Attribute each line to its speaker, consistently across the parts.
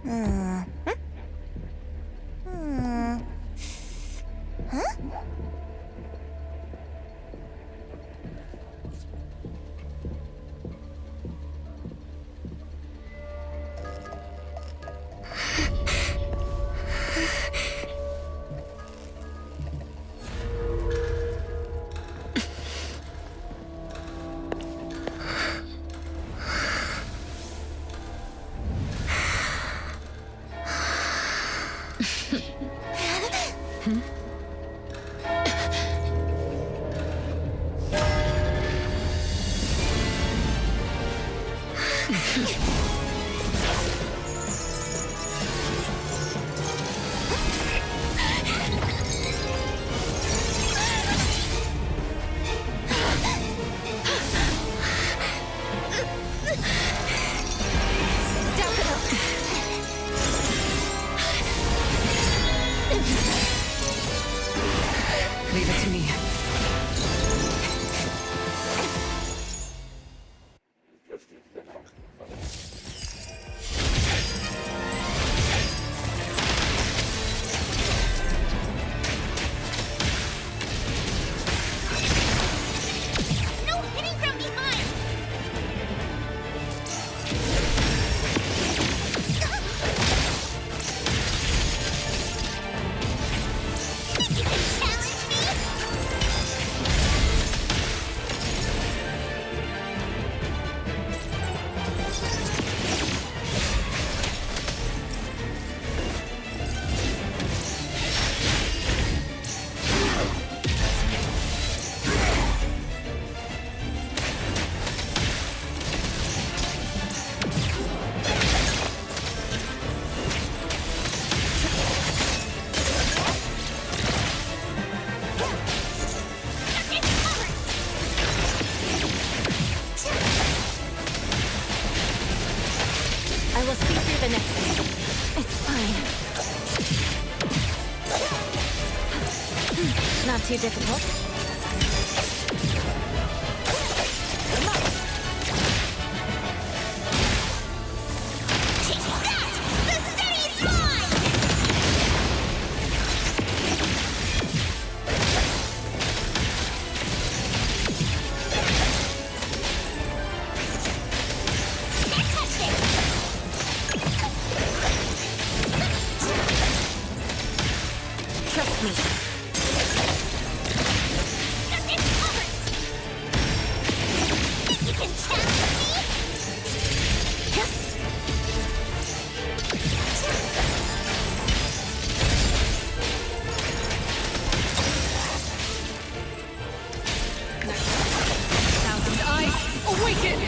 Speaker 1: Hmm. Hmm. Huh?
Speaker 2: Leave it to me.
Speaker 1: No hitting from behind! You can challenge me?
Speaker 3: I will see through the next one. It's fine. Not too difficult.
Speaker 1: Take that! The city's mine! Can't touch this!
Speaker 3: Trust me.
Speaker 1: It's covered! Think you can challenge me?
Speaker 2: Thousand eyes, awaken!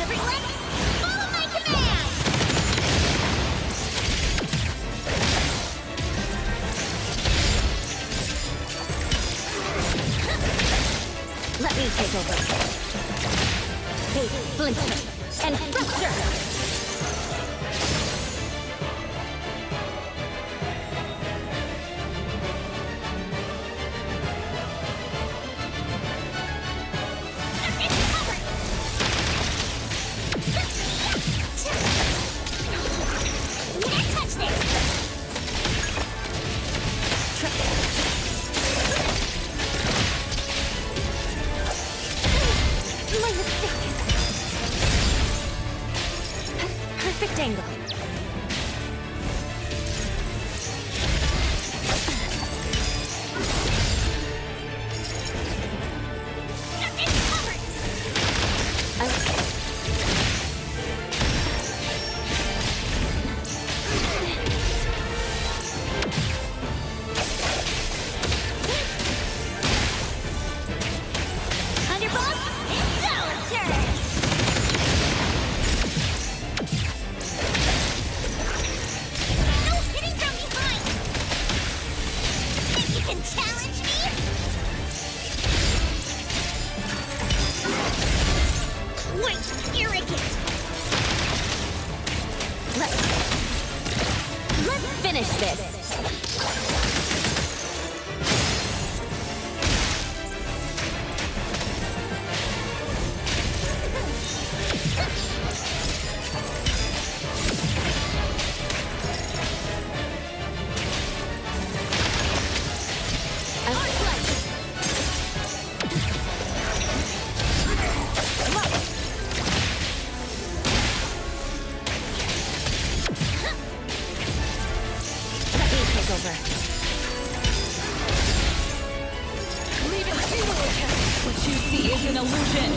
Speaker 1: Everyone, follow my command!
Speaker 3: Let me take over. Big Splinter and Thruster!
Speaker 1: It's covered! Can't touch this!
Speaker 3: My mistake. Perfect angle.
Speaker 1: It's covered!
Speaker 3: Underboss,
Speaker 1: It's our turn! No hitting from behind! Think you can challenge me? Quite arrogant!
Speaker 3: Let's finish this. Let me take over.
Speaker 2: Leave it to me. What you see is an illusion.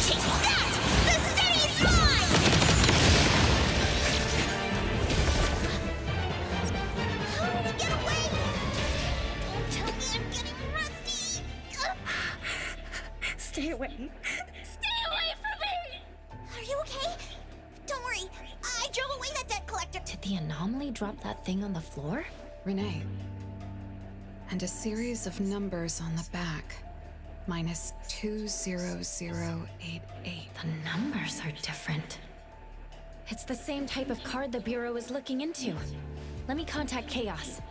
Speaker 1: Take that! The city's mine! How did it get away? Don't tell me I'm getting rusty!
Speaker 4: Stay away.
Speaker 1: Stay away from me! Are you okay? Don't worry, I drove away that debt collector.
Speaker 3: Did the anomaly drop that thing on the floor?
Speaker 2: Renee. And a series of numbers on the back. Minus 20088.
Speaker 3: The numbers are different. It's the same type of card the Bureau is looking into. Let me contact Chaos.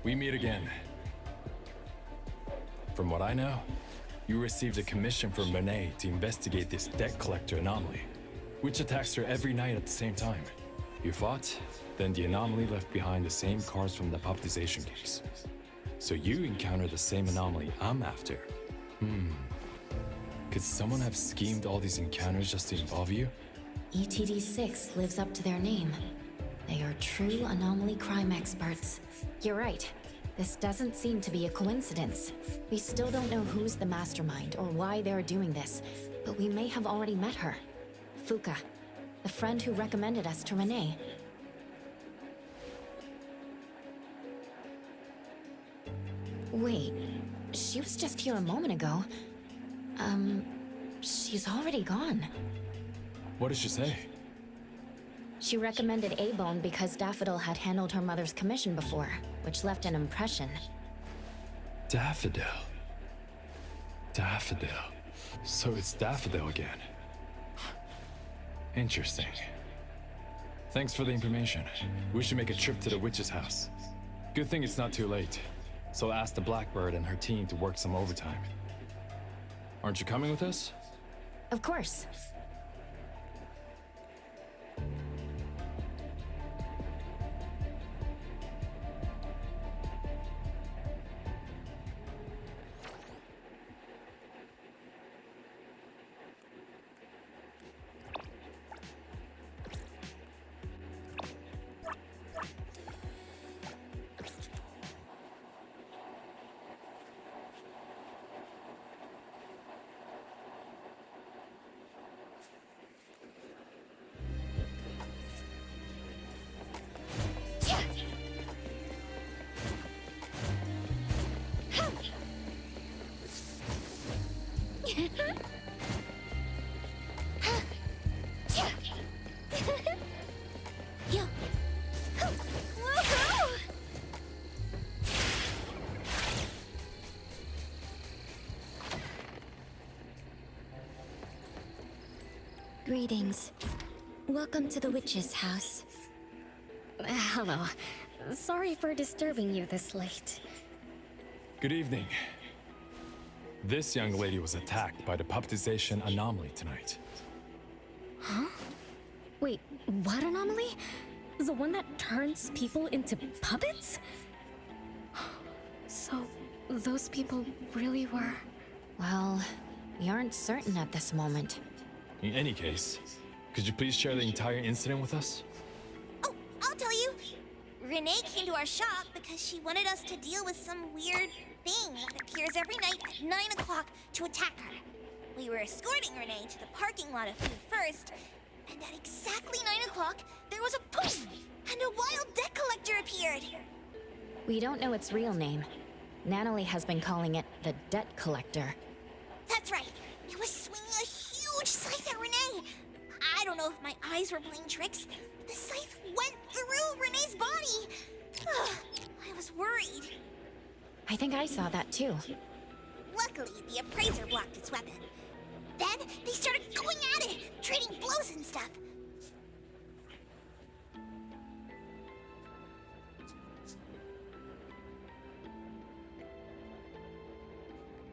Speaker 5: We meet again. From what I know, you received a commission from Renee to investigate this debt collector anomaly, which attacks her every night at the same time. You fought, then the anomaly left behind the same cards from the puppetization case. So you encountered the same anomaly I'm after. Could someone have schemed all these encounters just to involve you?
Speaker 3: ETD6 lives up to their name. They are true anomaly crime experts. You're right. This doesn't seem to be a coincidence. We still don't know who's the mastermind or why they're doing this, but we may have already met her. Fuka, the friend who recommended us to Renee. Wait, she was just here a moment ago. She's already gone.
Speaker 5: What did she say?
Speaker 3: She recommended A-Bone because Daffodil had handled her mother's commission before, which left an impression.
Speaker 5: Daffodil. Daffodil. So it's Daffodil again. Interesting. Thanks for the information. We should make a trip to the witch's house. Good thing it's not too late. So I'll ask the Blackbird and her team to work some overtime. Aren't you coming with us?
Speaker 3: Of course.
Speaker 1: Yo. Woohoo!
Speaker 4: Greetings. Welcome to the witch's house. Hello. Sorry for disturbing you this late.
Speaker 5: Good evening. This young lady was attacked by the puppetization anomaly tonight.
Speaker 4: Wait, what anomaly? The one that turns people into puppets? So, those people really were...
Speaker 3: Well, we aren't certain at this moment.
Speaker 5: In any case, could you please share the entire incident with us?
Speaker 1: Oh, I'll tell you. Renee came to our shop because she wanted us to deal with some weird thing that appears every night at 9 o'clock to attack her. We were escorting Renee to the parking lot of Food First, and at exactly 9 o'clock, there was a poof, and a wild debt collector appeared.
Speaker 3: We don't know its real name. Natalie has been calling it the debt collector.
Speaker 1: That's right. It was swinging a huge scythe at Renee. I don't know if my eyes were playing tricks, but the scythe went through Renee's body. I was worried.
Speaker 3: I think I saw that too.
Speaker 1: Luckily, the appraiser blocked its weapon. Then they started going at it, trading blows and stuff.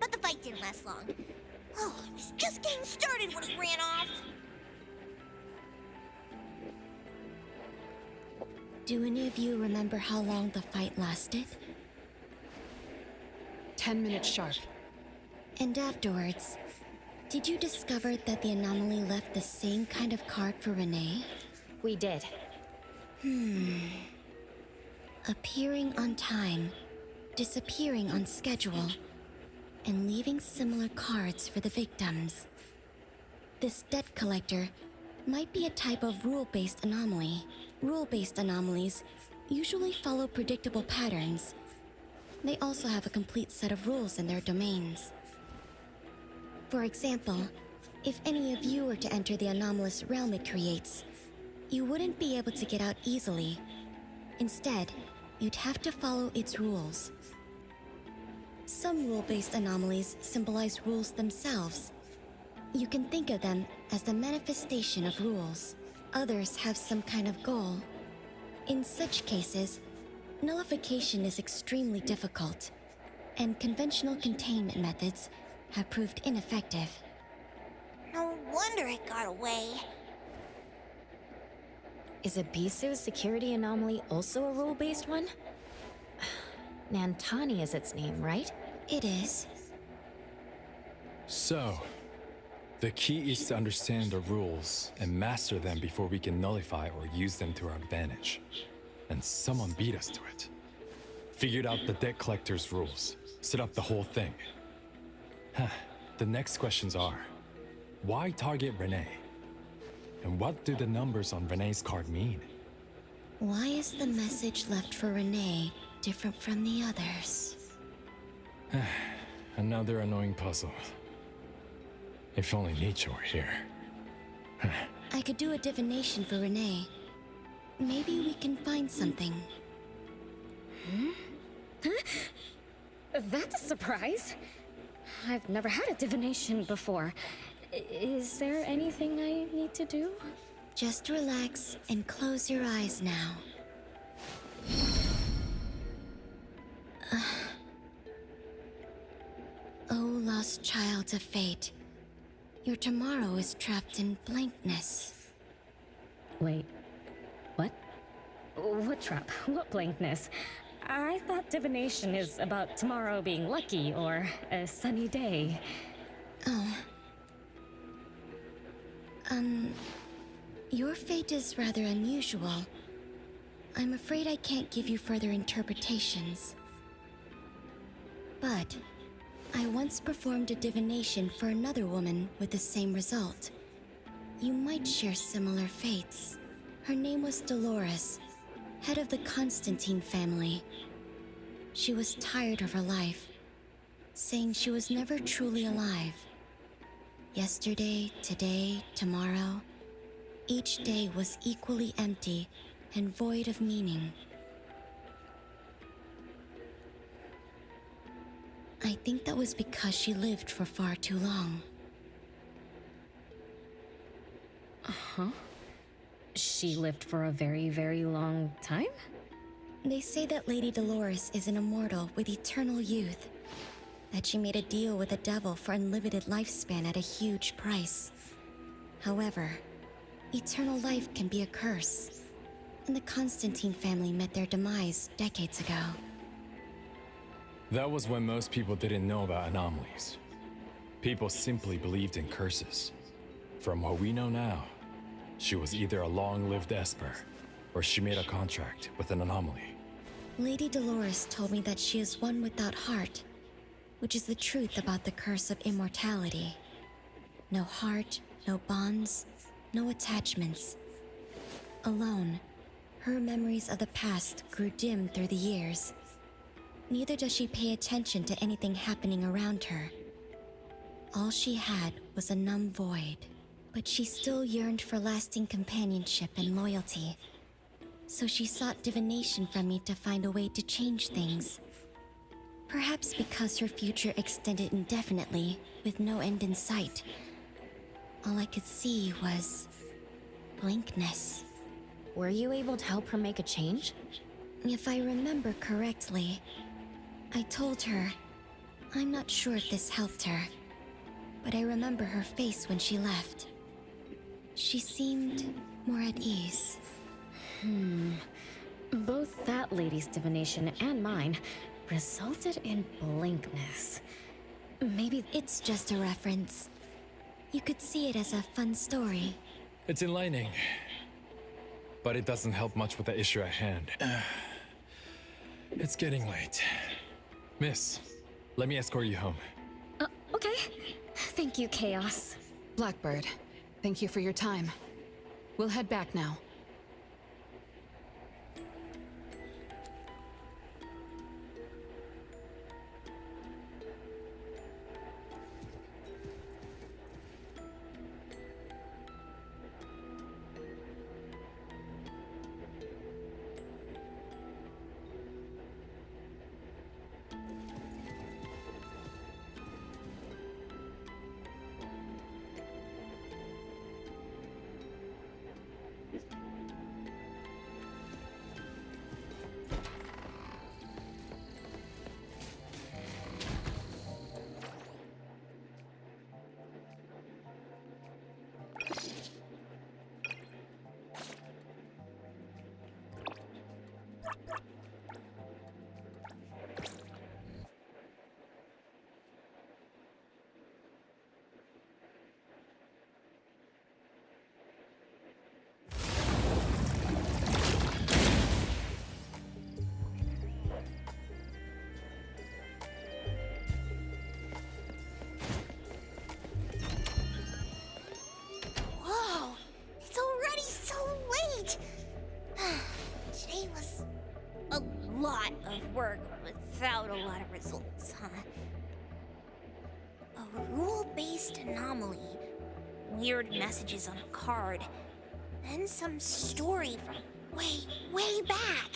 Speaker 1: But the fight didn't last long. Oh, it was just getting started when he ran off.
Speaker 6: Do any of you remember how long the fight lasted?
Speaker 2: 10 minutes sharp.
Speaker 6: And afterwards, did you discover that the anomaly left the same kind of card for Renee?
Speaker 3: We did.
Speaker 6: Appearing on time, disappearing on schedule, and leaving similar cards for the victims. This debt collector might be a type of rule-based anomaly. Rule-based anomalies usually follow predictable patterns. They also have a complete set of rules in their domains. For example, if any of you were to enter the anomalous realm it creates, you wouldn't be able to get out easily. Instead, you'd have to follow its rules. Some rule-based anomalies symbolize rules themselves. You can think of them as the manifestation of rules. Others have some kind of goal. In such cases, nullification is extremely difficult, and conventional containment methods have proved ineffective.
Speaker 1: No wonder it got away.
Speaker 3: Is Abisu's security anomaly also a rule-based one? Nantani is its name, right?
Speaker 6: It is.
Speaker 5: So, the key is to understand the rules and master them before we can nullify or use them to our advantage. And someone beat us to it. Figured out the debt collector's rules, set up the whole thing. The next questions are, why target Renee? And what do the numbers on Renee's card mean?
Speaker 6: Why is the message left for Renee different from the others?
Speaker 5: Another annoying puzzle. If only Nietzsche were here.
Speaker 6: I could do a divination for Renee. Maybe we can find something.
Speaker 4: That's a surprise. I've never had a divination before. Is there anything I need to do?
Speaker 6: Just relax and close your eyes now. Oh, lost child of fate. Your tomorrow is trapped in blankness.
Speaker 4: Wait, what? What trap? What blankness? I thought divination is about tomorrow being lucky or a sunny day.
Speaker 6: Oh. Your fate is rather unusual. I'm afraid I can't give you further interpretations. But I once performed a divination for another woman with the same result. You might share similar fates. Her name was Dolores, head of the Constantine family. She was tired of her life, saying she was never truly alive. Yesterday, today, tomorrow, each day was equally empty and void of meaning. I think that was because she lived for far too long.
Speaker 4: She lived for a very, very long time?
Speaker 6: They say that Lady Dolores is an immortal with eternal youth. That she made a deal with the devil for unlimited lifespan at a huge price. However, eternal life can be a curse, and the Constantine family met their demise decades ago.
Speaker 5: That was when most people didn't know about anomalies. People simply believed in curses. From what we know now, she was either a long-lived Esper, or she made a contract with an anomaly.
Speaker 6: Lady Dolores told me that she is one without heart, which is the truth about the curse of immortality. No heart, no bonds, no attachments. Alone, her memories of the past grew dim through the years. Neither does she pay attention to anything happening around her. All she had was a numb void, but she still yearned for lasting companionship and loyalty. So she sought divination from me to find a way to change things. Perhaps because her future extended indefinitely, with no end in sight. All I could see was blankness.
Speaker 3: Were you able to help her make a change?
Speaker 6: If I remember correctly, I told her. I'm not sure if this helped her, but I remember her face when she left. She seemed more at ease.
Speaker 4: Both that lady's divination and mine resulted in blankness. Maybe
Speaker 6: It's just a reference. You could see it as a fun story.
Speaker 5: It's enlightening, but it doesn't help much with the issue at hand. It's getting late. Miss, let me escort you home.
Speaker 4: okay. Thank you, Chaos.
Speaker 2: Blackbird, thank you for your time. We'll head back now.
Speaker 1: Whoa! It's already so late! Today was a lot of work without a lot of results, huh? A rule-based anomaly, weird messages on a card, then some story from way back.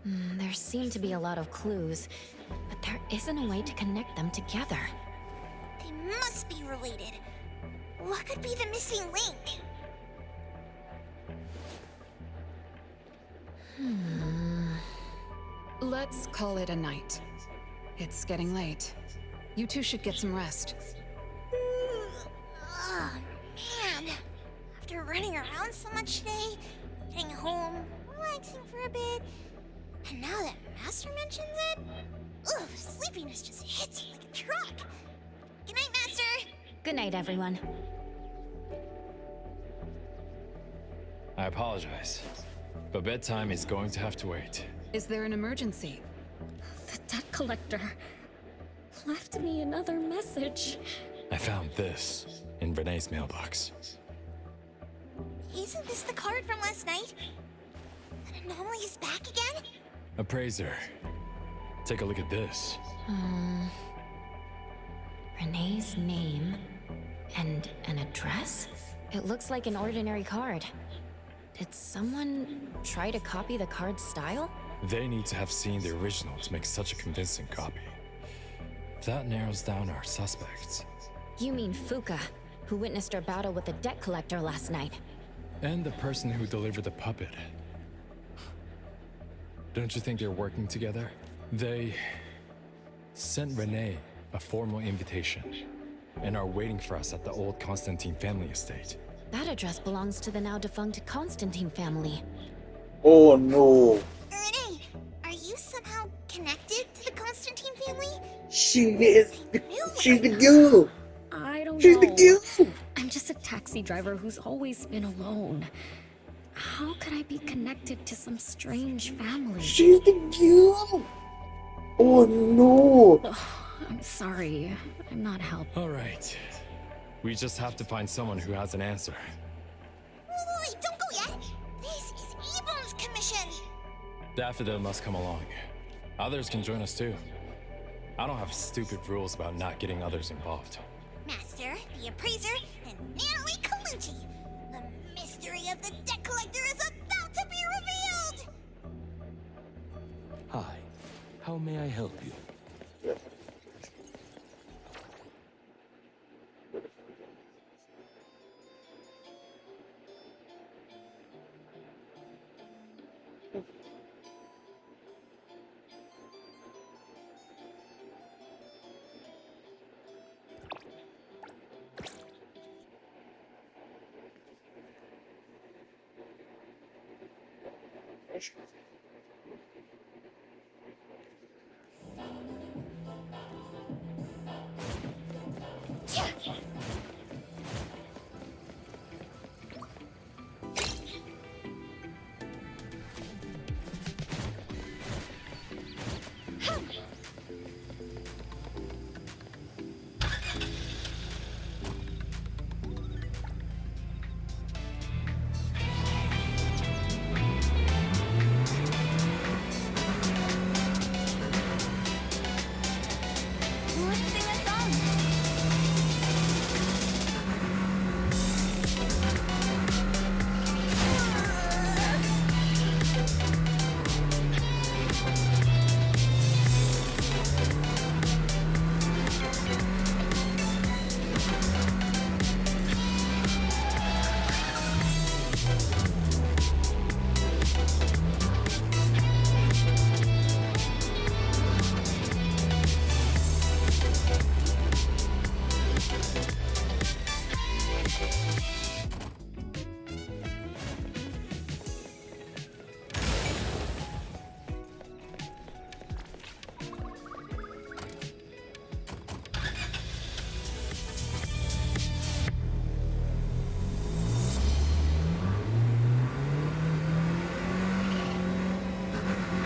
Speaker 3: There seem to be a lot of clues, but there isn't a way to connect them together.
Speaker 1: They must be related. What could be the missing link?
Speaker 2: Let's call it a night. It's getting late. You two should get some rest.
Speaker 1: Oh, man. After running around so much today, getting home, relaxing for a bit, and now that Master mentions it, ugh, sleepiness just hits me like a truck. Good night, Master.
Speaker 3: Good night, everyone.
Speaker 5: I apologize, but bedtime is going to have to wait.
Speaker 2: Is there an emergency?
Speaker 4: The debt collector left me another message.
Speaker 5: I found this in Renee's mailbox.
Speaker 1: Isn't this the card from last night? An anomaly is back again?
Speaker 5: Appraiser, take a look at this.
Speaker 3: Renee's name and an address? It looks like an ordinary card. Did someone try to copy the card's style?
Speaker 5: They need to have seen the original to make such a convincing copy. That narrows down our suspects.
Speaker 3: You mean Fuka, who witnessed our battle with the debt collector last night.
Speaker 5: And the person who delivered the puppet. Don't you think they're working together? They sent Renee a formal invitation and are waiting for us at the old Constantine family estate.
Speaker 3: That address belongs to the now defunct Constantine family.
Speaker 7: Oh no.
Speaker 1: Renee, are you somehow connected to the Constantine family?
Speaker 7: She is.
Speaker 1: Knew
Speaker 7: She's the
Speaker 1: it.
Speaker 7: girl.
Speaker 4: I don't
Speaker 7: She's the
Speaker 4: know.
Speaker 7: girl.
Speaker 4: I'm just a taxi driver who's always been alone. How could I be connected to some strange family?
Speaker 7: She's the girl. Oh no.
Speaker 4: Ugh, I'm sorry. I'm not helping.
Speaker 5: All right. We just have to find someone who has an answer.
Speaker 1: Wait, don't go yet. This is Ebon's commission.
Speaker 5: Daffodil must come along. Others can join us too. I don't have stupid rules about not getting others involved.
Speaker 1: Master, the Appraiser, and Natalie Colucci. The mystery of the debt collector is about to be revealed!
Speaker 8: Hi. How may I help you?
Speaker 1: Let's sing a song!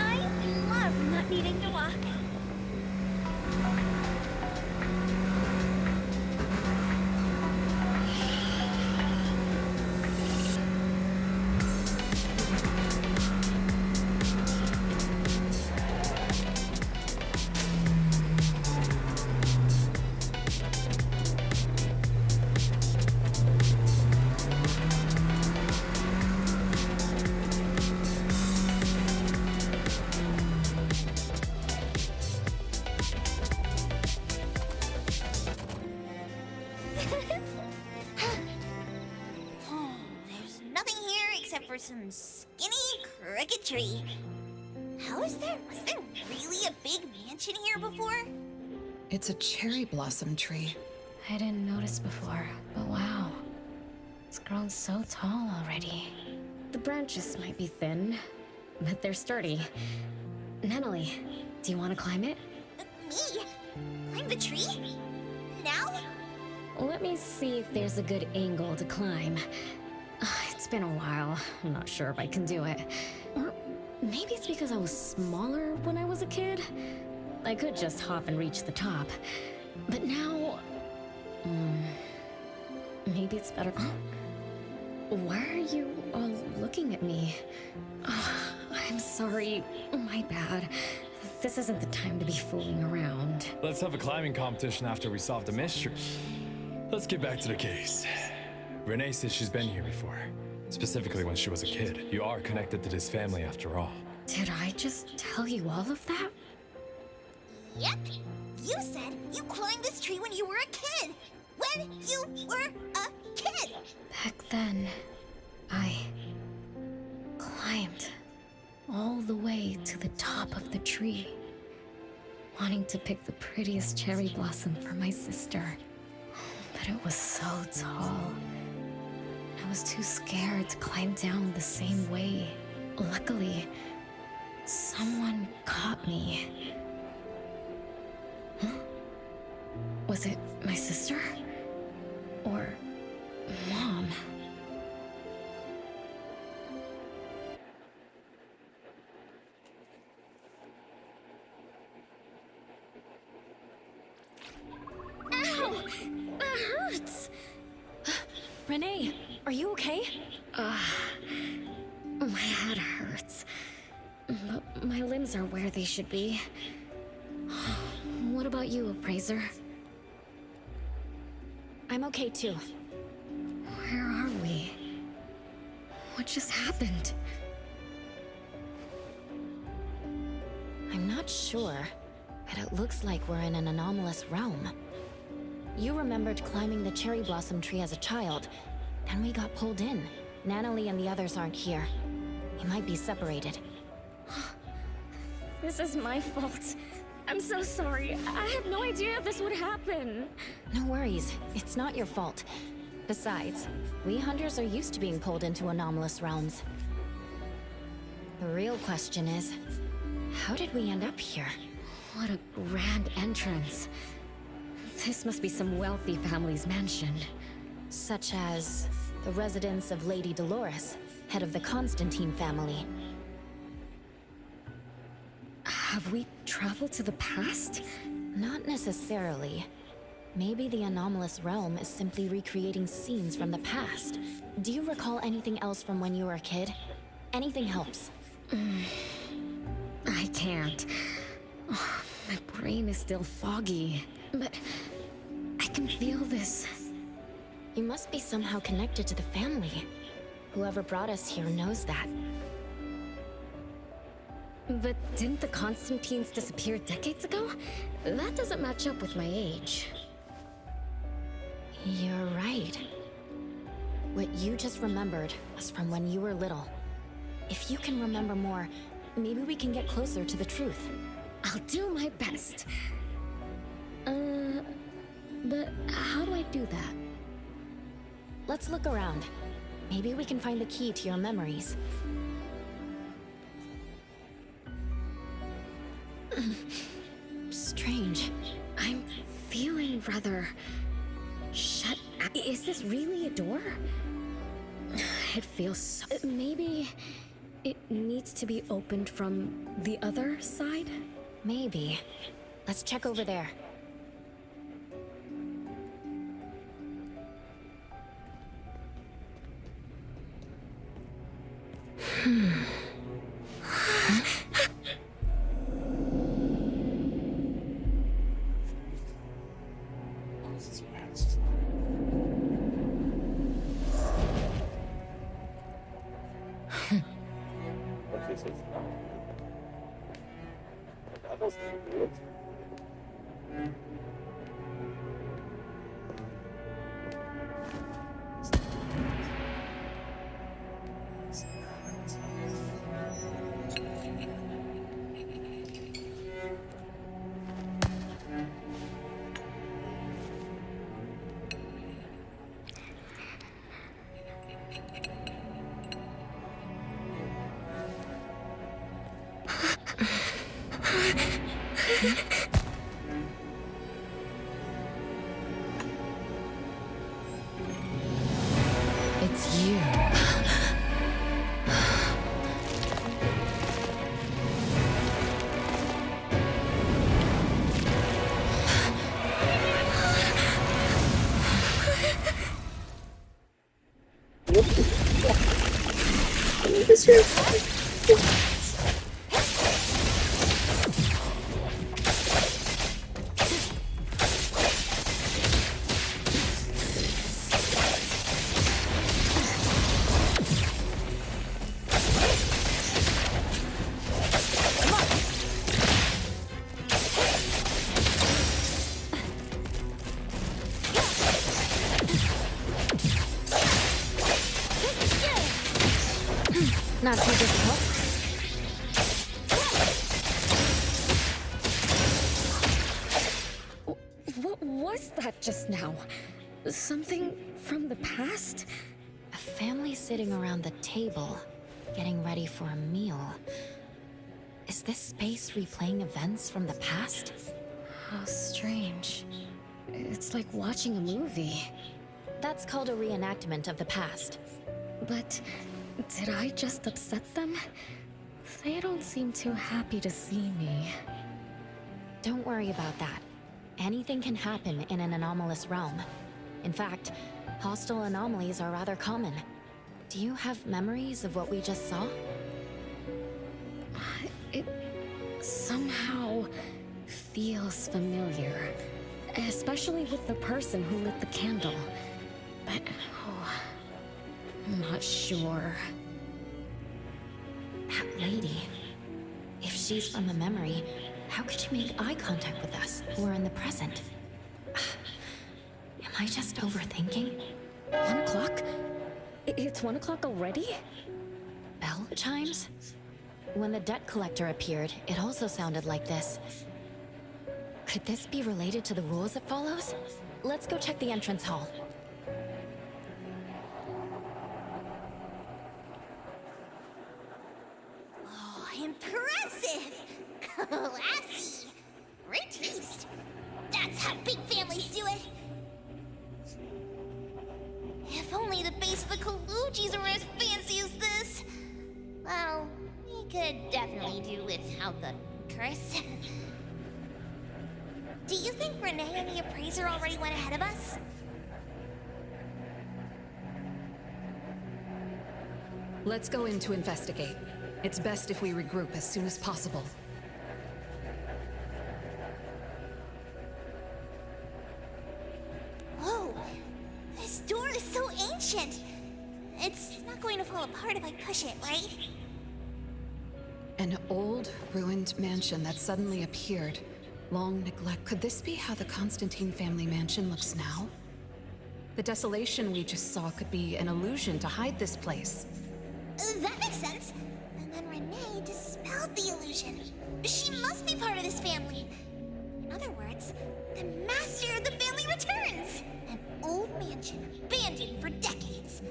Speaker 1: I love not needing to walk. There's nothing here except for some skinny cricket tree. Was there really a big mansion here before?
Speaker 2: It's a cherry blossom tree.
Speaker 4: I didn't notice before, but wow. It's grown so tall already. The branches might be thin, but they're sturdy. Natalie, do you want to climb it?
Speaker 1: Me? Climb the tree? Now?
Speaker 4: Let me see if there's a good angle to climb. It's been a while. I'm not sure if I can do it. Or maybe it's because I was smaller when I was a kid. I could just hop and reach the top. But now... maybe it's better... Why are you all looking at me? I'm sorry. My bad. This isn't the time to be fooling around.
Speaker 5: Let's have a climbing competition after we solve the mystery. Let's get back to the case. Renee says she's been here before. Specifically when she was a kid. You are connected to this family after all.
Speaker 4: Did I just tell you all of that?
Speaker 1: Yep. You said you climbed this tree when you were a kid. When you were a kid.
Speaker 4: Back then, I climbed all the way to the top of the tree, wanting to pick the prettiest cherry blossom for my sister. But it was so tall. I was too scared to climb down the same way. Luckily, someone caught me. Huh? Was it my sister? Or Mom? Ow! That hurts! Renee, are you okay? My head hurts. but my limbs are where they should be. What about you, Appraiser?
Speaker 3: I'm okay too.
Speaker 4: Where are we? What just happened?
Speaker 3: I'm not sure, but it looks like we're in an anomalous realm. You remembered climbing the cherry blossom tree as a child, and we got pulled in. Natalie and the others aren't here. We might be separated.
Speaker 4: This is my fault. I'm so sorry. I had no idea this would happen.
Speaker 3: No worries, it's not your fault. Besides, we hunters are used to being pulled into anomalous realms. The real question is, how did we end up here?
Speaker 4: What a grand entrance. This must be some wealthy family's mansion.
Speaker 3: Such as the residence of Lady Dolores, head of the Constantine family.
Speaker 4: Have we traveled to the past?
Speaker 3: Not necessarily. Maybe the anomalous realm is simply recreating scenes from the past. Do you recall anything else from when you were a kid? Anything helps.
Speaker 4: I can't. Oh, my brain is still foggy. But I can feel this.
Speaker 3: You must be somehow connected to the family. Whoever brought us here knows that.
Speaker 4: But didn't the Constantines disappear decades ago? That doesn't match up with my age.
Speaker 3: You're right. What you just remembered was from when you were little. If you can remember more, maybe we can get closer to the truth.
Speaker 4: I'll do my best. But how do I do that?
Speaker 3: Let's look around. Maybe we can find the key to your memories. Strange.
Speaker 4: I'm feeling rather... shut... Is this really a door? It feels so... Maybe it needs to be opened from the other side?
Speaker 3: Maybe. Let's check over there.
Speaker 4: It's you.
Speaker 7: This here.
Speaker 3: Not too difficult.
Speaker 4: What was that just now? Something from the past?
Speaker 3: A family sitting around the table, getting ready for a meal. Is this space replaying events from the past?
Speaker 4: How strange. It's like watching a movie.
Speaker 3: That's called a reenactment of the past.
Speaker 4: But did I just upset them? They don't seem too happy to see me.
Speaker 3: Don't worry about that. Anything can happen in an anomalous realm. In fact, hostile anomalies are rather common. Do you have memories of what we just saw?
Speaker 4: somehow feels familiar. Especially with the person who lit the candle. But, I'm not sure.
Speaker 3: That lady. If she's from a memory, how could she make eye contact with us, who are in the present? Am I just overthinking?
Speaker 4: 1 o'clock? It's 1 o'clock already?
Speaker 3: Bell chimes? When the debt collector appeared, it also sounded like this. Could this be related to the rules it follows? Let's go check the entrance hall.
Speaker 1: Oh, impressive! Classy! Great taste! That's how big families do it! If only the base of the Kalujis were as fancy as this! Well, we could definitely do without the Chris. Do you think Renee and the appraiser already went ahead of us?
Speaker 2: Let's go in to investigate. It's best if we regroup as soon as possible.
Speaker 1: Whoa! This door is so ancient! It's not going to fall apart if I push it, right?
Speaker 2: An old, ruined mansion that suddenly appeared. Long neglect. Could this be how the Constantine family mansion looks now? The desolation we just saw could be an illusion to hide this place.
Speaker 1: That makes sense. And then Renee dispelled the illusion. She must be part of this family. In other words, the master of the family returns. An old mansion abandoned for decades.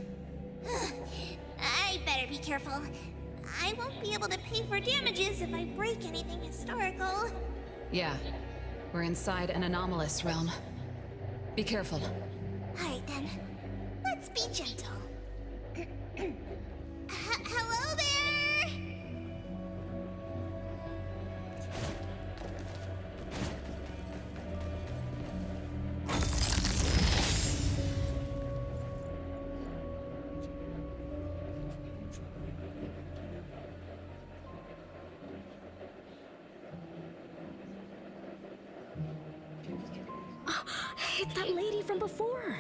Speaker 1: I better be careful. I won't be able to pay for damages if I break anything historical.
Speaker 2: Yeah, we're inside an anomalous realm. Be careful.
Speaker 1: Alright then, let's be gentle. Hello there!
Speaker 4: It's that lady from before.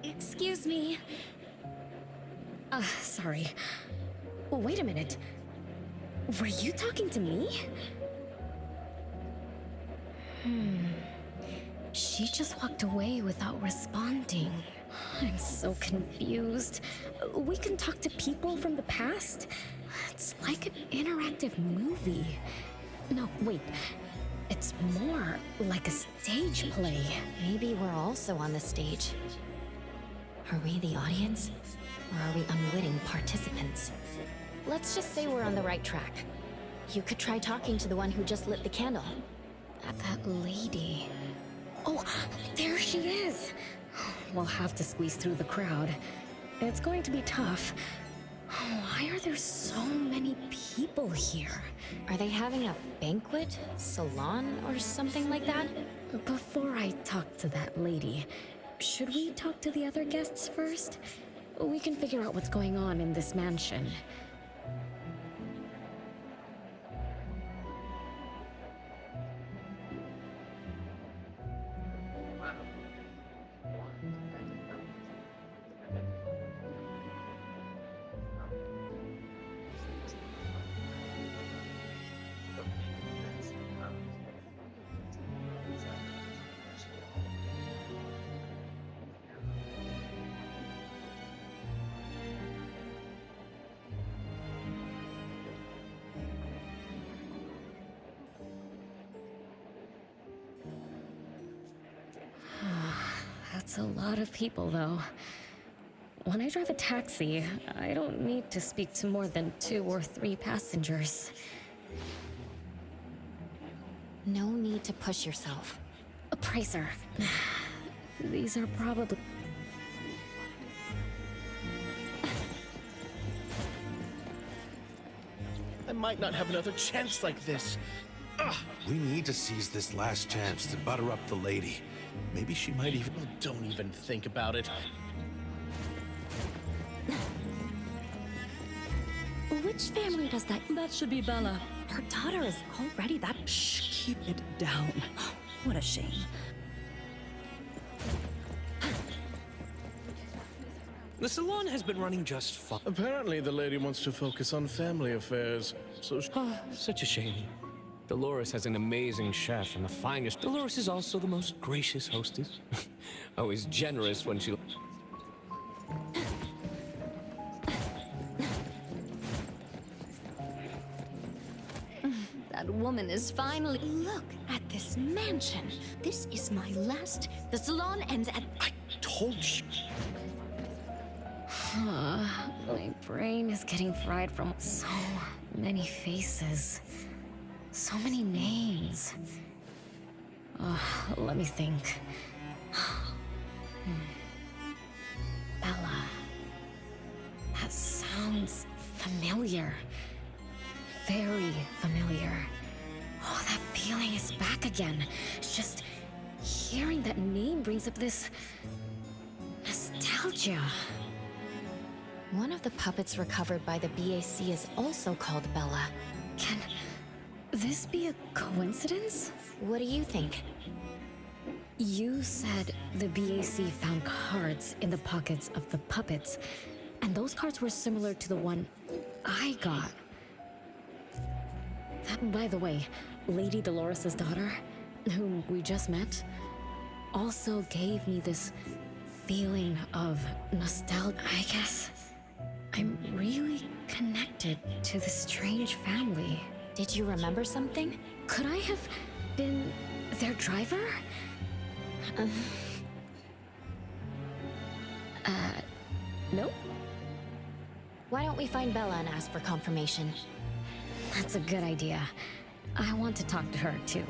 Speaker 4: Excuse me. Sorry. Wait a minute. Were you talking to me? She just walked away without responding. I'm so confused. We can talk to people from the past? It's like an interactive movie. No, wait. It's more like a stage play.
Speaker 3: Maybe we're also on the stage. Are we the audience? Or are we unwitting participants? Let's just say we're on the right track. You could try talking to the one who just lit the candle.
Speaker 4: That lady. Oh, there she is! We'll have to squeeze through the crowd. It's going to be tough. Why are there so many people here?
Speaker 3: Are they having a banquet, salon, or something like that?
Speaker 4: Before I talk to that lady, should we talk to the other guests first? We can figure out what's going on in this mansion. That's a lot of people, though. When I drive a taxi, I don't need to speak to more than 2 or 3 passengers.
Speaker 3: No need to push yourself.
Speaker 4: Appraiser. These are probably...
Speaker 9: I might not have another chance like this.
Speaker 10: We need to seize this last chance to butter up the lady. Maybe she might even...
Speaker 9: Oh, don't even think about it.
Speaker 6: Which Which family does that?
Speaker 11: That should be Bella. Her daughter is already that. Shh, keep it down. What a shame.
Speaker 8: The salon has been running just fine.
Speaker 9: Apparently, the lady wants to focus on family affairs, so
Speaker 8: Such a shame. Dolores has an amazing chef and the finest. Dolores is also the most gracious hostess. Always generous when she...
Speaker 6: That woman is finally. Look at this mansion. This is my last. The salon ends at.
Speaker 8: I told you.
Speaker 4: My brain is getting fried from so many faces, so many names. Let me think. Bella. That sounds familiar. Very familiar. Oh, that feeling is back again. It's just hearing that name brings up this nostalgia.
Speaker 3: One of the puppets recovered by the BAC is also called Bella.
Speaker 4: Can this be a coincidence?
Speaker 3: What do you think?
Speaker 4: You said the BAC found cards in the pockets of the puppets, and those cards were similar to the one I got. That, by the way, Lady Dolores' daughter, whom we just met, also gave me this feeling of nostalgia. I guess I'm really connected to this strange family.
Speaker 3: Did you remember something?
Speaker 4: Could I have been their driver? No?
Speaker 3: Why don't we find Bella and ask for confirmation?
Speaker 4: That's a good idea. I want to talk to her, too.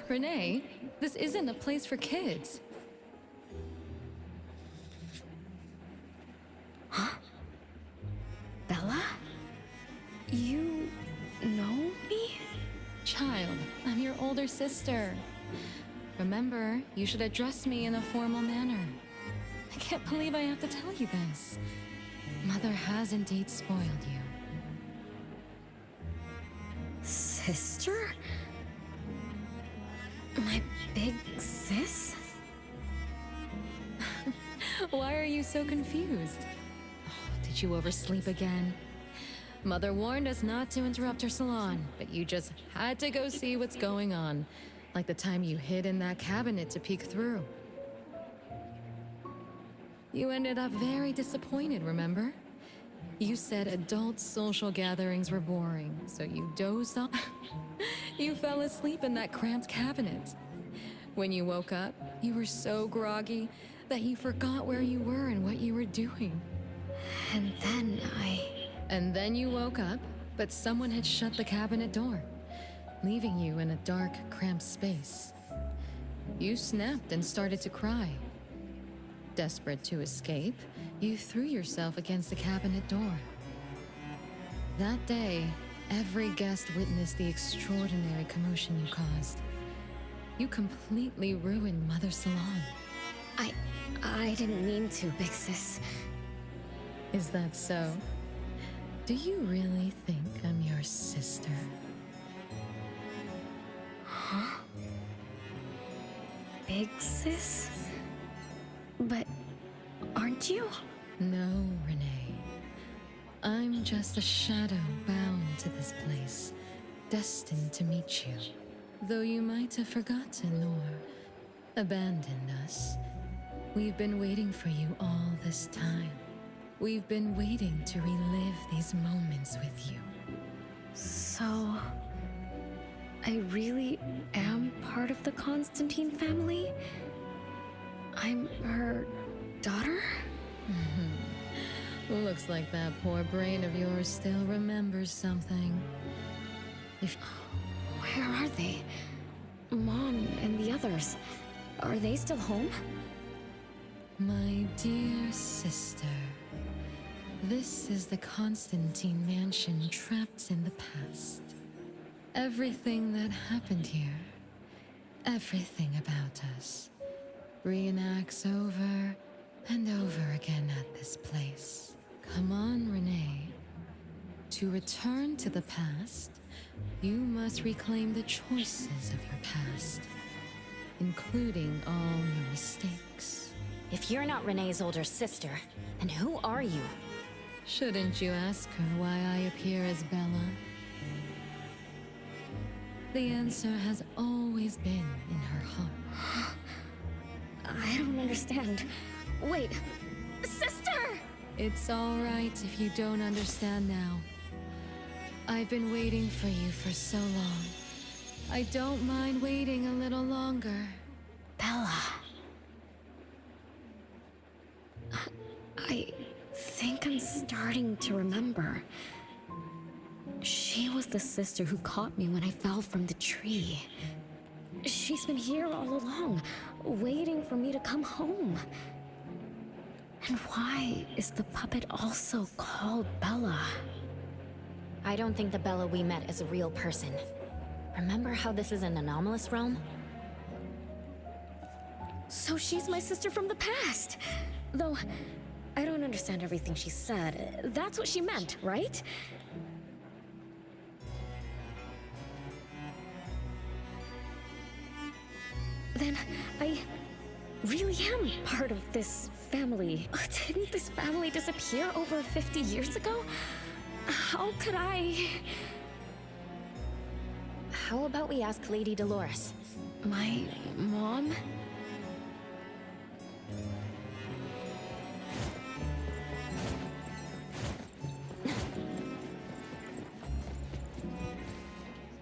Speaker 2: Renee, this isn't a place for kids.
Speaker 4: Bella? You know me?
Speaker 2: Child, I'm your older sister. Remember, you should address me in a formal manner. I can't believe I have to tell you this. Mother has indeed spoiled you.
Speaker 4: Sister? My big sis?
Speaker 2: Why are you so confused? Oh, did you oversleep again? Mother warned us not to interrupt her salon, but you just had to go see what's going on. Like the time you hid in that cabinet to peek through. You ended up very disappointed, remember? You said adult social gatherings were boring, so you dozed off. You fell asleep in that cramped cabinet. When you woke up, you were so groggy that you forgot where you were and what you were doing.
Speaker 4: And then
Speaker 2: you woke up, but someone had shut the cabinet door, leaving you in a dark, cramped space. You snapped and started to cry. Desperate to escape, you threw yourself against the cabinet door. That day, every guest witnessed the extraordinary commotion you caused. You completely ruined Mother's salon.
Speaker 4: I didn't mean to, big sis.
Speaker 2: Is that so? Do you really think I'm your sister?
Speaker 4: Huh? Big sis? But aren't you?
Speaker 2: No, Renee. I'm just a shadow bound to this place, destined to meet you. Though you might have forgotten or abandoned us, we've been waiting for you all this time. We've been waiting to relive these moments with you.
Speaker 4: So, I really am part of the Constantine family? I'm her daughter?
Speaker 2: Looks like that poor brain of yours still remembers something.
Speaker 4: Where are they? Mom and the others. Are they still home?
Speaker 2: My dear sister, this is the Constantine mansion trapped in the past.
Speaker 12: everything that happened here, everything about us, reenacts over and over again at this place. Come on, Renee. To return to the past, you must reclaim the choices of your past, including all your mistakes.
Speaker 3: If you're not Renee's older sister, then who are you?
Speaker 12: Shouldn't you ask her why I appear as Bella? The answer has always been in her heart.
Speaker 4: I don't understand. Wait, sister!
Speaker 12: It's all right if you don't understand now. I've been waiting for you for so long. I don't mind waiting a little longer.
Speaker 3: Bella.
Speaker 4: I think I'm starting to remember. She was the sister who caught me when I fell from the tree. She's been here all along, waiting for me to come home. And why is the puppet also called Bella?
Speaker 3: I don't think the Bella we met is a real person. Remember how this is an anomalous realm?
Speaker 4: So she's my sister from the past. Though, I don't understand everything she said. That's what she meant, right? Then I really am part of this family. Didn't this family disappear over 50 years ago? How could I...
Speaker 3: How about we ask Lady Dolores?
Speaker 4: My mom?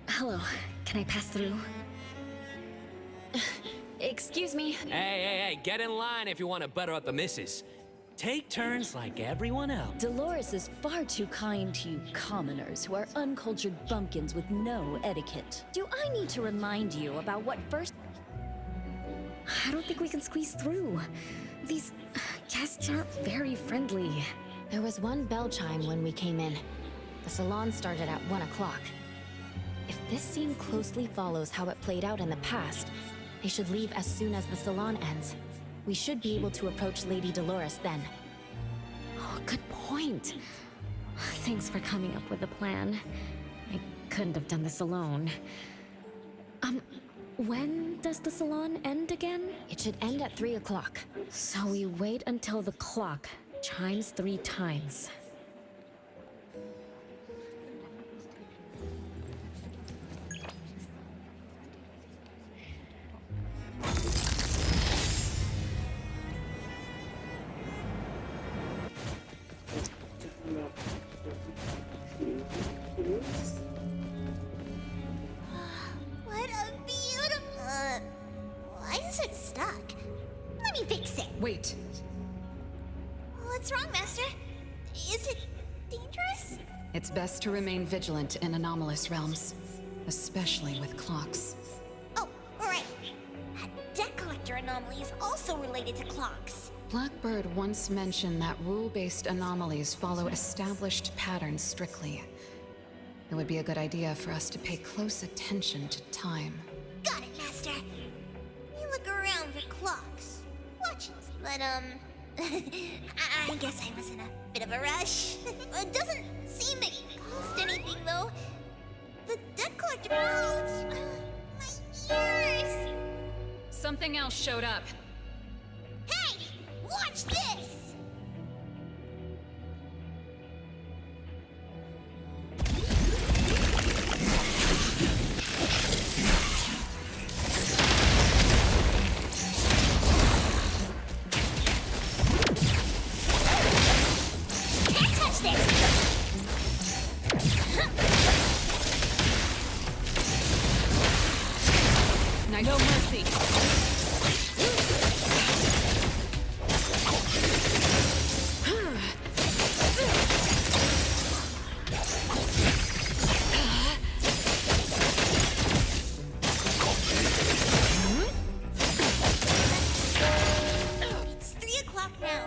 Speaker 4: Hello, can I pass through?
Speaker 3: Excuse me.
Speaker 8: Hey, get in line if you want to butter up the missus. Take turns like everyone else.
Speaker 11: Dolores is far too kind to you commoners who are uncultured bumpkins with no etiquette. Do I need to remind you about what first...
Speaker 4: I don't think we can squeeze through. These guests aren't very friendly.
Speaker 3: There was one bell chime when we came in. The salon started at 1 o'clock. If this scene closely follows how it played out in the past, they should leave as soon as the salon ends. We should be able to approach Lady Dolores then.
Speaker 4: Oh, good point. Thanks for coming up with a plan. I couldn't have done this alone. When does the salon end again?
Speaker 3: It should end at 3 o'clock.
Speaker 4: So we wait until the clock chimes 3 times.
Speaker 1: What a beautiful... why is it stuck? Let me fix it.
Speaker 2: Wait.
Speaker 1: What's wrong, Master? Is it dangerous?
Speaker 2: It's best to remain vigilant in anomalous realms, especially with clocks.
Speaker 1: Oh, right. That debt collector anomaly is also related to clocks.
Speaker 2: Blackbird once mentioned that rule-based anomalies follow established patterns strictly. It would be a good idea for us to pay close attention to time.
Speaker 1: Got it, Master. You look around for clocks. Watch it. But, I guess I was in a bit of a rush. It doesn't seem to cost anything, though. The debt collector... Ouch! My ears!
Speaker 2: Something else showed up.
Speaker 1: Hey! Watch this! Can't touch this!
Speaker 2: No mercy.
Speaker 1: It's 3 o'clock now.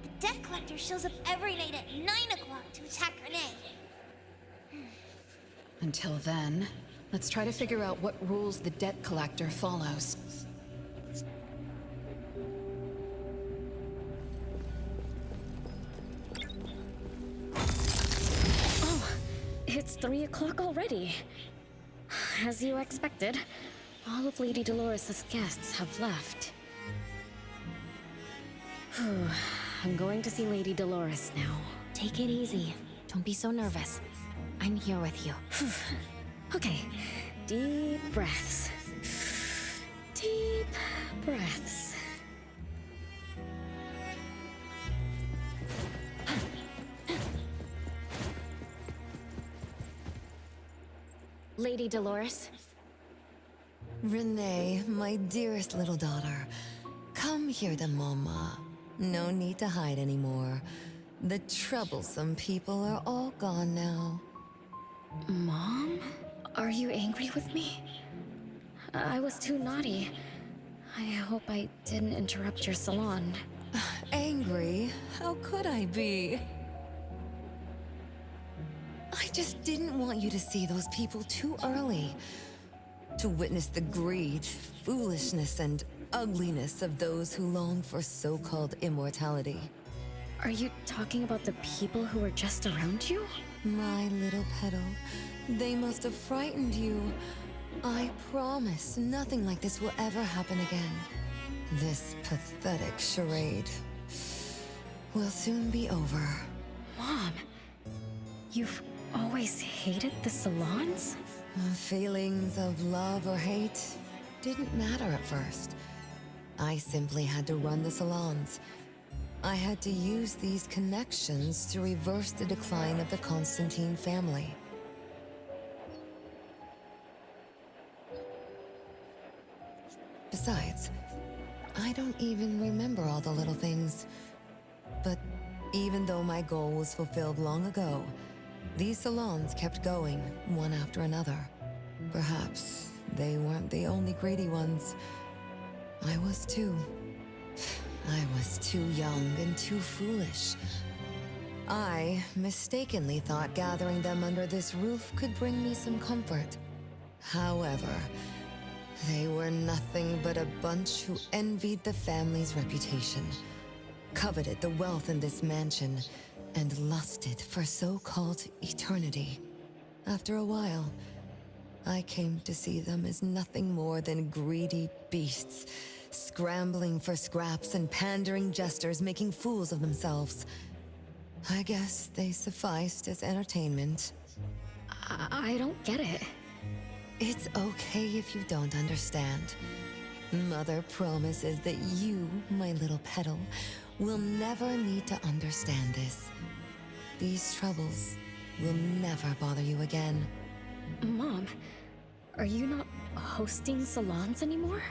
Speaker 1: The debt collector shows up every night at 9 o'clock to attack Renee.
Speaker 2: Until then, let's try to figure out what rules the debt collector follows.
Speaker 4: Oh, it's 3 o'clock already. As you expected, all of Lady Dolores' guests have left. Whew. I'm going to see Lady Dolores now.
Speaker 3: Take it easy. Don't be so nervous. I'm here with you.
Speaker 4: Okay, deep breaths. Deep breaths.
Speaker 3: Lady Dolores?
Speaker 12: Renee, my dearest little daughter, come here to Mama. No need to hide anymore. The troublesome people are all gone now.
Speaker 4: Mom? Are you angry with me? I was too naughty. I hope I didn't interrupt your salon.
Speaker 12: Angry? How could I be? I just didn't want you to see those people too early. To witness the greed, foolishness, and ugliness of those who long for so-called immortality.
Speaker 4: Are you talking about the people who were just around you?
Speaker 12: My little petal, they must have frightened you. I promise nothing like this will ever happen again. This pathetic charade will soon be over.
Speaker 4: Mom, you've always hated the salons?
Speaker 12: Feelings of love or hate didn't matter at first. I simply had to run the salons. I had to use these connections to reverse the decline of the Constantine family. Besides, I don't even remember all the little things. But even though my goal was fulfilled long ago, these salons kept going, one after another. Perhaps they weren't the only greedy ones. I was too. I was too young and too foolish. I mistakenly thought gathering them under this roof could bring me some comfort. However, they were nothing but a bunch who envied the family's reputation, coveted the wealth in this mansion, and lusted for so-called eternity. After a while, I came to see them as nothing more than greedy beasts, scrambling for scraps and pandering jesters making fools of themselves. I guess they sufficed as entertainment.
Speaker 4: I don't get it.
Speaker 12: It's okay if you don't understand. Mother promises that you, my little petal, will never need to understand this. These troubles will never bother you again.
Speaker 4: Mom, are you not hosting salons anymore?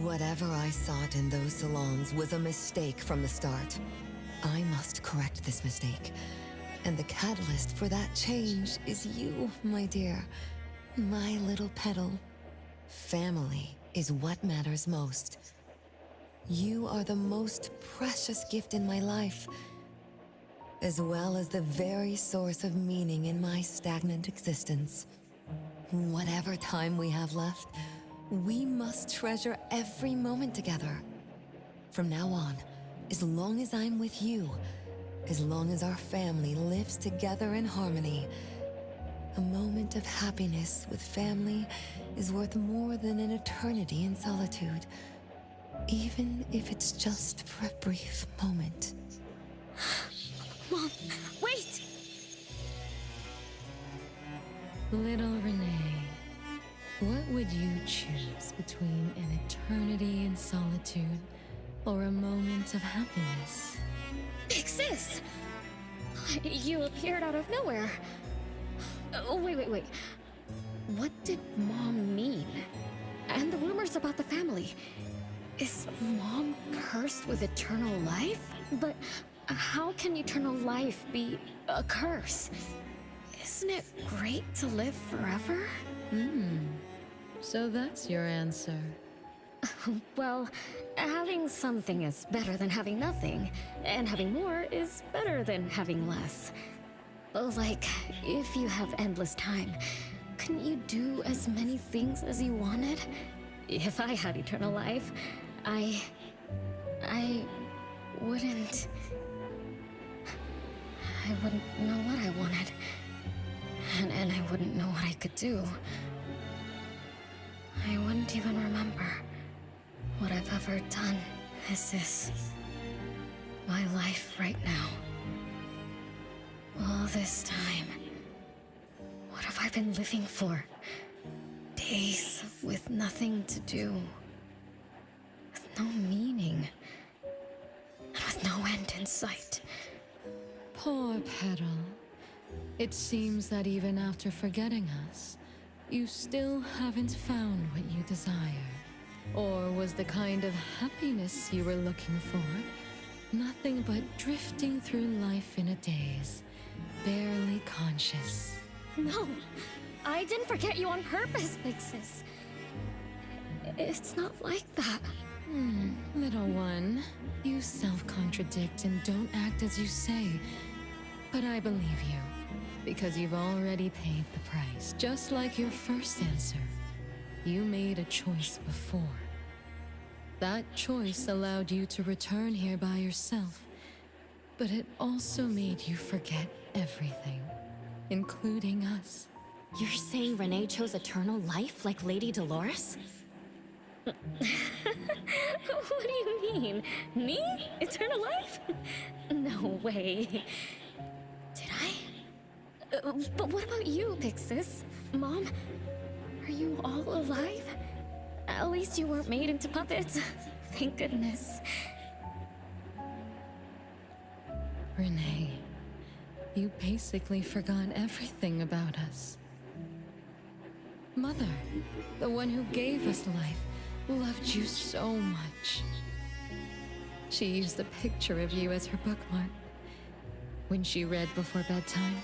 Speaker 12: Whatever I sought in those salons was a mistake from the start. I must correct this mistake. And the catalyst for that change is you, my dear. My little petal. Family is what matters most. You are the most precious gift in my life, as well as the very source of meaning in my stagnant existence. Whatever time we have left, we must treasure every moment together. From now on, as long as I'm with you, as long as our family lives together in harmony, a moment of happiness with family is worth more than an eternity in solitude, even if it's just for a brief moment.
Speaker 4: Mom, wait!
Speaker 12: Little Renee, what would you choose between an eternity in solitude or a moment of happiness?
Speaker 4: Exist! You appeared out of nowhere. Oh, wait. What did Mom mean? And the rumors about the family. Is Mom cursed with eternal life? But how can eternal life be a curse? Isn't it great to live forever?
Speaker 12: So that's your answer.
Speaker 4: Well, having something is better than having nothing, and having more is better than having less. Like, if you have endless time, couldn't you do as many things as you wanted? If I had eternal life, I wouldn't... I wouldn't know what I wanted. And I wouldn't know what I could do. I wouldn't even remember what I've ever done. Is this my life right now? All this time, what have I been living for? Days with nothing to do, with no meaning, and with no end in sight.
Speaker 12: Poor Petal. It seems that even after forgetting us, you still haven't found what you desire. Or was the kind of happiness you were looking for nothing but drifting through life in a daze, barely conscious?
Speaker 4: No, I didn't forget you on purpose, Big Sis. It's not like that.
Speaker 12: Little one, you self-contradict and don't act as you say. But I believe you, because you've already paid the price. Just like your first answer, you made a choice before. That choice allowed you to return here by yourself, but it also made you forget everything, including us.
Speaker 3: You're saying Renee chose eternal life like Lady Dolores?
Speaker 4: What do you mean? Me? Eternal life? No way. Did I? But what about you, Big Sis? Mom? Are you all alive? At least you weren't made into puppets. Thank goodness.
Speaker 12: Renee, you basically forgot everything about us. Mother, the one who gave us life, loved you so much. She used a picture of you as her bookmark. When she read before bedtime,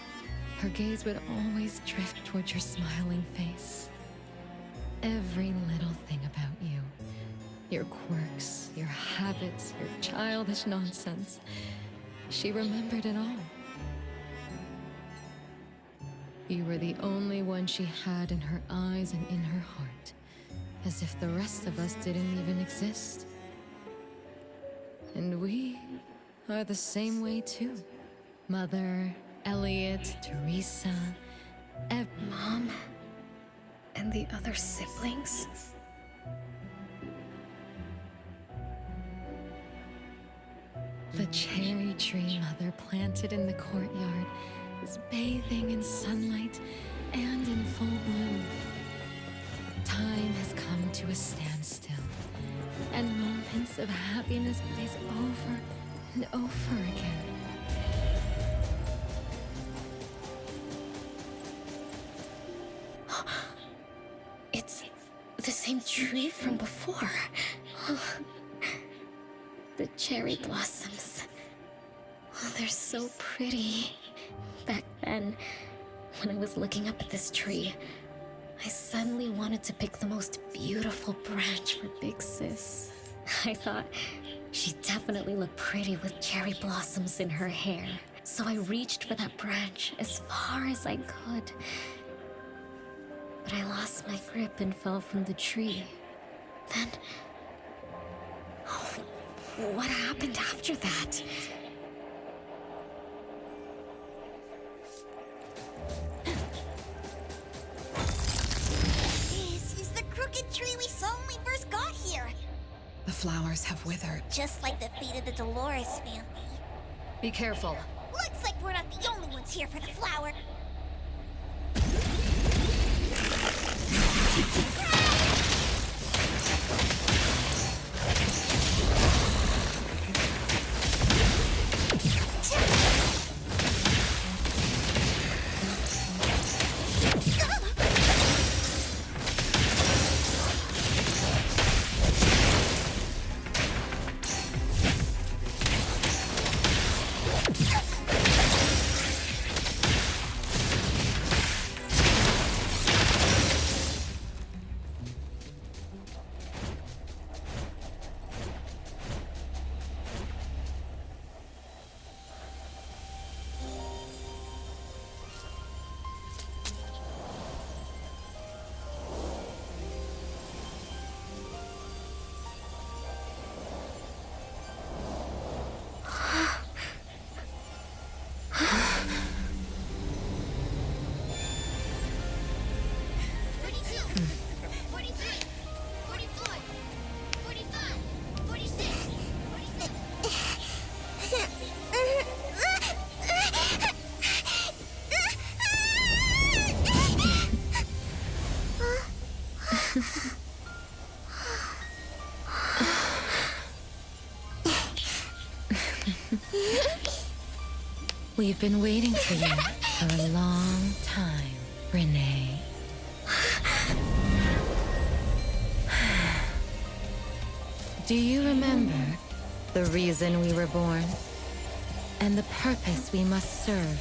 Speaker 12: her gaze would always drift towards your smiling face. Every little thing about you, your quirks, your habits, your childish nonsense, she remembered it all. You were the only one she had in her eyes and in her heart, as if the rest of us didn't even exist. And we are the same way too. Mother, Elliot, Teresa,
Speaker 4: Mom? And the other siblings?
Speaker 12: The cherry tree Mother planted in the courtyard is bathing in sunlight and in full bloom. Time has come to a standstill, and moments of happiness blaze over and over again.
Speaker 4: It's the same tree from before. The cherry blossoms. Oh, they're so pretty. Back then, when I was looking up at this tree, I suddenly wanted to pick the most beautiful branch for Big Sis. I thought she'd definitely look pretty with cherry blossoms in her hair. So I reached for that branch as far as I could. But I lost my grip and fell from the tree. Then... oh, what happened after that?
Speaker 1: This is the crooked tree we saw when we first got here.
Speaker 2: The flowers have withered.
Speaker 1: Just like the fate of the Dolores family.
Speaker 2: Be careful.
Speaker 1: Looks like we're not the only ones here for the flower.
Speaker 12: We've been waiting for you for a long time, Renee. Do you remember the reason we were born? And the purpose we must serve?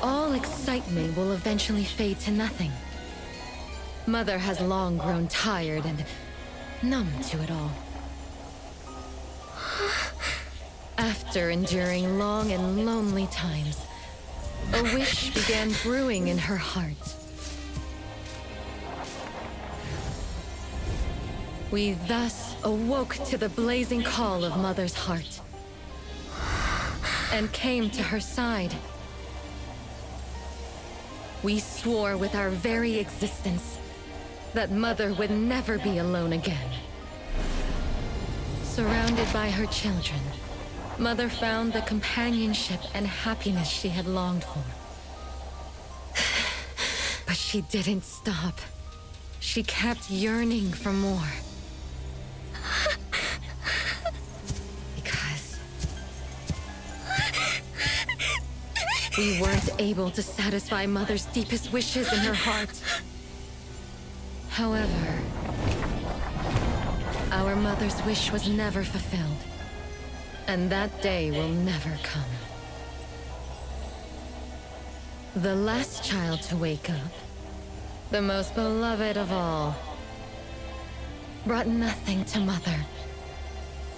Speaker 12: All excitement will eventually fade to nothing. Mother has long grown tired and numb to it all. After enduring long and lonely times, a wish began brewing in her heart. We thus awoke to the blazing call of Mother's heart and came to her side. We swore with our very existence that Mother would never be alone again. Surrounded by her children, Mother found the companionship and happiness she had longed for. But she didn't stop. She kept yearning for more. Because we weren't able to satisfy Mother's deepest wishes in her heart. However, our Mother's wish was never fulfilled. And that day will never come. The last child to wake up, the most beloved of all, brought nothing to Mother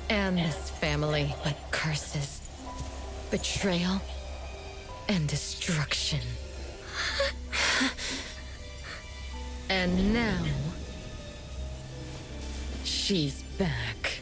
Speaker 12: and this family but curses, betrayal, and destruction. And now, she's back.